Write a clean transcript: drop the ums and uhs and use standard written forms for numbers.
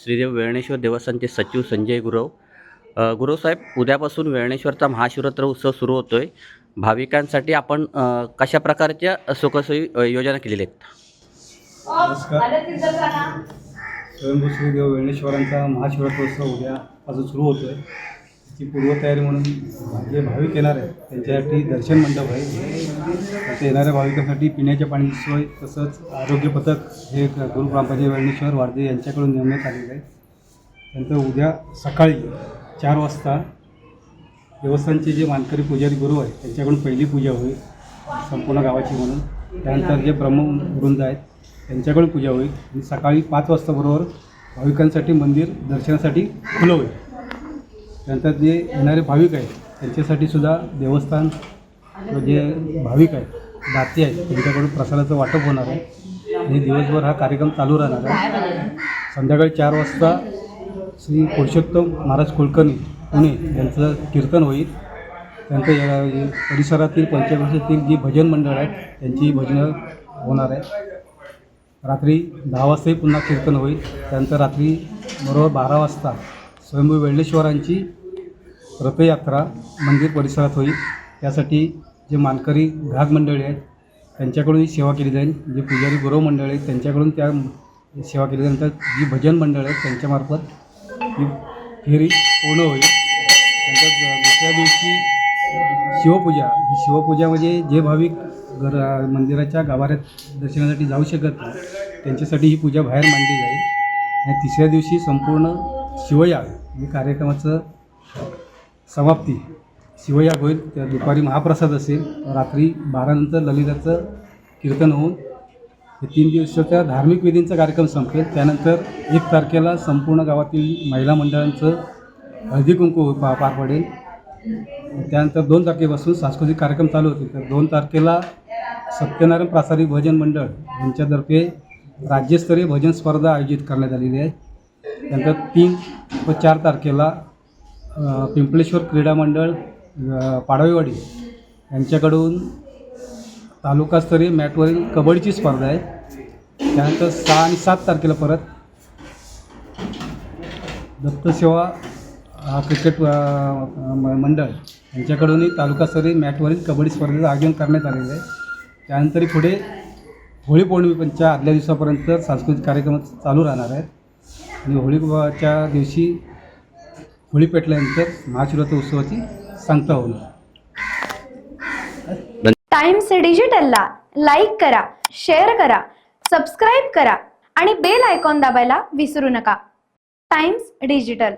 श्रीदेव वेळणेश्वर देवस्थानचे सचिव संजय गुरव. गुरवसाहेब, उद्यापासून वेळणेश्वरचा महाशिवरात्र उत्सव सुरू होतो आहे. भाविकांसाठी आपण कशा प्रकारच्या सुखसोयी योजना केलेल्या आहेत? नमस्कार. स्वयंभू श्रीदेव वेळणेश्वरांचा महाशिवरात्रोत्सव उद्यापासून सुरू होतो आहे. त्याची पूर्वतयारी म्हणून जे भाविक येणार आहेत त्यांच्यासाठी दर्शन मंडप आहे. तिथे येणाऱ्या भाविकांसाठी पिण्याच्या पाण्याची सोय तसंच आरोग्य पथक हे गुरु ग्रामपंचायत वेळणेश्वर वारदे यांच्याकडून नेमण्यात आलेलं आहे. त्यानंतर उद्या सकाळी 4 वाजता देवस्थानचे जे मानकरी पुजारी गुरु आहेत त्यांच्याकडून पहिली पूजा होईल संपूर्ण गावाची म्हणून. त्यानंतर जे ब्रह्मवृंद आहेत त्यांच्याकडून पूजा होईल आणि सकाळी 5 वाजता बरोबर भाविकांसाठी मंदिर दर्शनासाठी खुलं होईल. त्यानंतर जे येणारे भाविक आहेत त्यांच्यासाठी सुद्धा देवस्थान जे भाविक आहेत दाते आहेत त्यांच्याकडून प्रसादाचं वाटप होणार आहे आणि दिवसभर हा कार्यक्रम चालू राहणार आहे. संध्याकाळी 4 वाजता श्री पुरुषोत्तम महाराज कुलकर्णी पुणे यांचं कीर्तन होईल. त्यानंतर परिसरातील पंचवर्षातील जी भजन मंडळ आहेत त्यांची भजनं होणार आहे. रात्री 10 वाजताही पुन्हा कीर्तन होईल. त्यानंतर रात्री बरोबर 12 वाजता स्वयंभू वेळणेश्वरांची रथयात्रा मंदिर परिसरात होईल. त्यासाठी जे मानकरी घाट मंडळी आहेत त्यांच्याकडूनही सेवा केली जाईल. जे पुजारी गुरव मंडळ आहेत त्यांच्याकडून त्या सेवा केली जाईल. नंतर जी भजन मंडळ आहेत त्यांच्यामार्फत ही फेरी पूर्ण होईल. नंतर दुसऱ्या दिवशी शिवपूजा. ही शिवपूजा म्हणजे जे भाविक मंदिराच्या गाभाऱ्यात दर्शनासाठी जाऊ शकत नाही त्यांच्यासाठी ही पूजा बाहेर मांडली जाईल. आणि तिसऱ्या दिवशी संपूर्ण शिवयाग या कार्यक्रमाचं समाप्ती शिवयाग होईल. त्या दुपारी महाप्रसाद असेल. रात्री 12 नंतर ललिताचं कीर्तन होऊन हे 3 दिवसाच्या धार्मिक विधींचा कार्यक्रम संपेल. त्यानंतर 1 तारखेला संपूर्ण गावातील महिला मंडळांचं हळदी कुंकू पार पडेल. त्यानंतर 2 तारखेपासून सांस्कृतिक कार्यक्रम चालू होतील. तर 2 तारखेला सत्यनारायण प्रासादिक भजन मंडळ यांच्यातर्फे राज्यस्तरीय भजन स्पर्धा आयोजित करण्यात आलेली आहे. त्यानंतर 3 व 4 तारखेला पिंपळेश्वर क्रीडा मंडळ पाडवेवाडी यांच्याकडून तालुकास्तरीय मॅटवरील कबड्डीची स्पर्धा आहे. त्यानंतर 6 आणि 7 तारखेला परत दत्तसेवा क्रिकेट मंडळ यांच्याकडूनही तालुकास्तरीय मॅटवरील कबड्डी स्पर्धेचं आयोजन करण्यात आलेलं आहे. त्यानंतर पुढे होळी पौर्णिमेच्या आदल्या दिवसापर्यंत सांस्कृतिक कार्यक्रम चालू राहणार आहेत. आणि होळीच्या दिवशी होळी पेटल्यानंतर महाशिवरात्री उत्सवाची सांगता होईल. टाइम्स डिजिटलला लाईक करा, शेअर करा, सबस्क्राईब करा आणि बेल आयकॉन दाबायला विसरू नका. Times digital.